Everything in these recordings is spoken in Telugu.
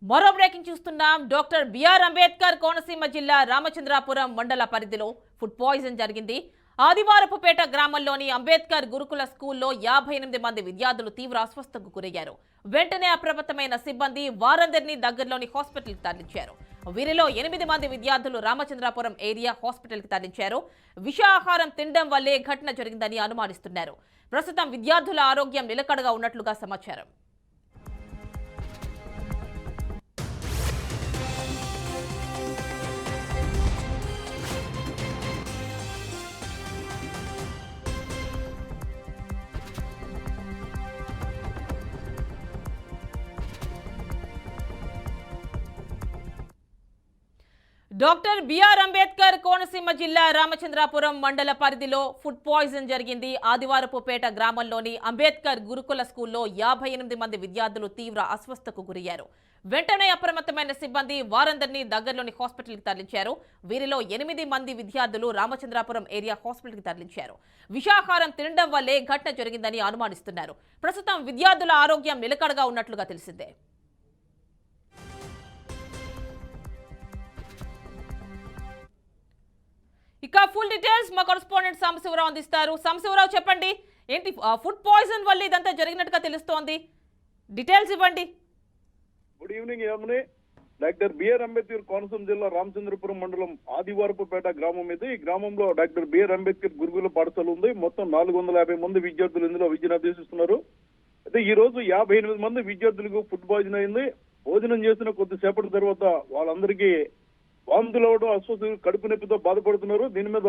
మరో బ్రేకింగ్ చూస్తున్నాం. డాక్టర్ బిఆర్ అంబేద్కర్ కోనసీమ జిల్లా రామచంద్రాపురం మండల పరిధిలో ఫుడ్ పాయిజన్ జరిగింది. ఆదివారపుపేట గ్రామంలోని అంబేద్కర్ గురుకుల స్కూల్లో 58 మంది విద్యార్థులు తీవ్ర అస్వస్థతకు గురయ్యారు. వెంటనే అప్రమత్తమైన సిబ్బంది వారందరినీ దగ్గరలోని హాస్పిటల్కి తరలించారు. వీరిలో 8 మంది విద్యార్థులు రామచంద్రాపురం ఏరియా హాస్పిటల్కి తరలించారు. విషాహారం తినడం వల్లే ఘటన జరిగిందని అనుమానిస్తున్నారు. ప్రస్తుతం విద్యార్థుల ఆరోగ్యం నిలకడగా ఉన్నట్లుగా సమాచారం. డాక్టర్ బిఆర్ అంబేద్కర్ కోనసీమ జిల్లా రామచంద్రాపురం మండల పరిధిలో ఫుడ్ పాయిజన్ జరిగింది. ఆదివారపుపేట గ్రామంలోని అంబేద్కర్ గురుకుల స్కూల్లో 58 మంది విద్యార్థులు తీవ్ర అస్వస్థతకు గురయ్యారు. వెంటనే అప్రమత్తమైన సిబ్బంది వారందరినీ దగ్గరలోని హాస్పిటల్కి తరలించారు. వీరిలో 8 మంది విద్యార్థులు రామచంద్రాపురం ఏరియా హాస్పిటల్కి తరలించారు. విషాహారం తినడం వల్లే ఘటన జరిగిందని అనుమానిస్తున్నారు. ప్రస్తుతం విద్యార్థుల ఆరోగ్యం నిలకడగా ఉన్నట్లుగా తెలిసిందే. ఇక ఫుల్ డీటెయిల్స్ మా కరెస్పాండెంట్ సాంబశివరావు అందిస్తారు. సాంబశివరావు, చెప్పండి, ఏంటి ఫుడ్ పాయిజన్ వల్ల ఇదంతా జరిగినట్టుగా తెలుస్తోంది, డీటెయిల్స్ ఇవ్వండి. Good evening Yamini. Doctor B R Ambedkar Konaseema జిల్లా రామచంద్రపురం మండలం ఆదివారపుపేట గ్రామం ఇది. ఈ గ్రామంలో డాక్టర్ బిఆర్ అంబేద్కర్ గురుకుల పాఠశాల ఉంది. మొత్తం 450 మంది విద్యార్థులు ఇందులో విద్యను అభ్యసిస్తున్నారు. అయితే ఈ రోజు 58 మంది విద్యార్థులకు ఫుడ్ పాయిజన్ అయింది. భోజనం చేసిన కొద్దిసేపటి తర్వాత వాళ్ళందరికీ వాంతులు అవడం, అస్వస్థ, కడుపు నొప్పితో బాధపడుతున్నారు. దీని మీద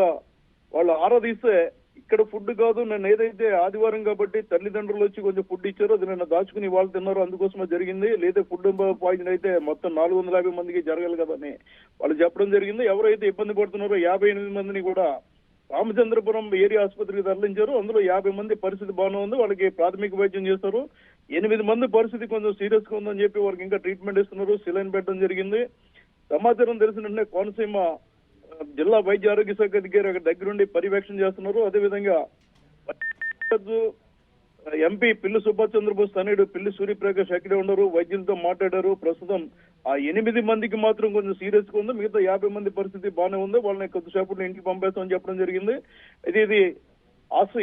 వాళ్ళు ఆరాధిస్తే ఇక్కడ ఫుడ్ కాదు, నేను ఏదైతే ఆదివారం కాబట్టి తల్లిదండ్రులు వచ్చి కొంచెం ఫుడ్ ఇచ్చారో అది నిన్న దాచుకుని వాళ్ళు తిన్నారు, అందుకోసమే జరిగింది. లేదా ఫుడ్ పాయిజన్ అయితే మొత్తం 450 మందికి జరగాలి కదా అని వాళ్ళు చెప్పడం జరిగింది. ఎవరైతే ఇబ్బంది పడుతున్నారో 58 మందిని కూడా రామచంద్రపురం ఏరియా ఆసుపత్రికి తరలించారు. అందులో 50 మంది పరిస్థితి బాగానే ఉంది, వాళ్ళకి ప్రాథమిక వైద్యం చేస్తారు. 8 మంది పరిస్థితి కొంచెం సీరియస్ గా ఉందని చెప్పి వాళ్ళకి ఇంకా ట్రీట్మెంట్ ఇస్తున్నారు, సిలైన్ పెట్టడం జరిగింది. సమాచారం తెలిసిన వెంటనే కోనసీమ జిల్లా వైద్య ఆరోగ్య శాఖ అధికారి అక్కడ దగ్గరుండి పర్యవేక్షణ చేస్తున్నారు. అదేవిధంగా ఎంపీ పిల్లి సుభాష్ చంద్రబోస్ తనయుడు పిల్లి సూర్యప్రకాష్ అక్కడే ఉన్నారు, వైద్యులతో మాట్లాడారు. ప్రస్తుతం ఆ 8 మందికి మాత్రం కొంచెం సీరియస్ గా ఉంది, మిగతా 50 మంది పరిస్థితి బాగానే ఉంది, వాళ్ళని కొద్దిసేపట్లో ఇంటికి పంపేస్తామని చెప్పడం జరిగింది. ఇది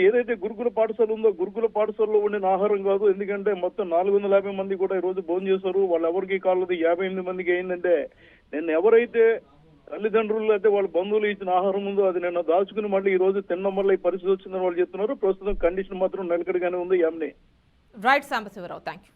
ఏదైతే గురుకుల పాఠశాల ఉందో గురుకుల పాఠశాలలో ఉండిన ఆహారం కాదు. ఎందుకంటే మొత్తం 450 మంది కూడా ఈ రోజు భోజనం చేశారు. వాళ్ళు ఎవరికి కాలేదు, 58 మందికి అయిందంటే నిన్న ఎవరైతే తల్లిదండ్రులు అయితే వాళ్ళ బంధువులు ఇచ్చిన ఆహారం ఉందో అది నిన్న దాచుకుని మళ్ళీ ఈ రోజు తినడం వల్ల ఈ పరిస్థితి వచ్చిందని వాళ్ళు చెప్తున్నారు. ప్రస్తుతం కండిషన్ మాత్రం నిలకడగానే ఉంది. Right Sambasivarao, thank you.